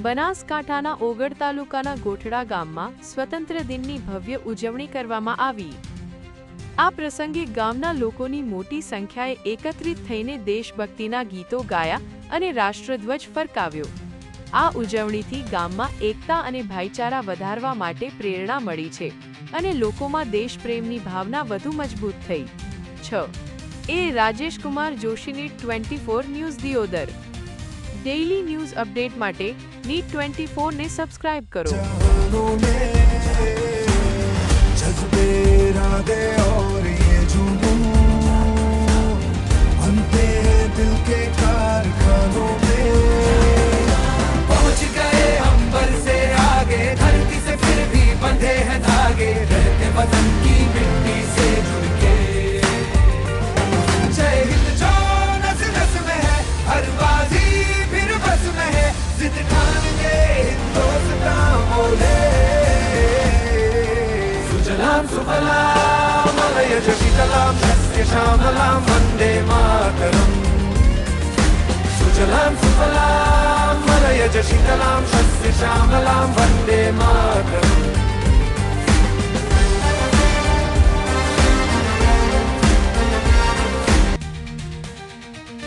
બનાસકાંઠાના ઓગળ તાલુકાના ગોઠડા ગામમાં સ્વતંત્ર દિનની ભવ્ય ઉજવણી કરવામાં આવી। આ પ્રસંગે ગામના લોકોની મોટી સંખ્યાએ એકત્રિત થઈને દેશભક્તિના ગીતો ગાયા અને રાષ્ટ્રધ્વજ ફરકાવ્યો। આ ઉજવણીથી ગામમાં એકતા અને ભાઈચારા વધારવા માટે પ્રેરણા મળી છે અને લોકોમાં દેશપ્રેમની ભાવના વધુ મજબૂત થઈ। 6 Rajesh Kumar Joshi, NEET24 news Deodar. Daily news update માટે NEET24 ને સબસ્ક્રાઇબ કરો। सुफलां मलयज शीतलां शस्य श्यामलां वन्दे मातरम्। सुजलां सुफलां मलयज शीतलां शस्य श्यामलां वन्दे मातरम्।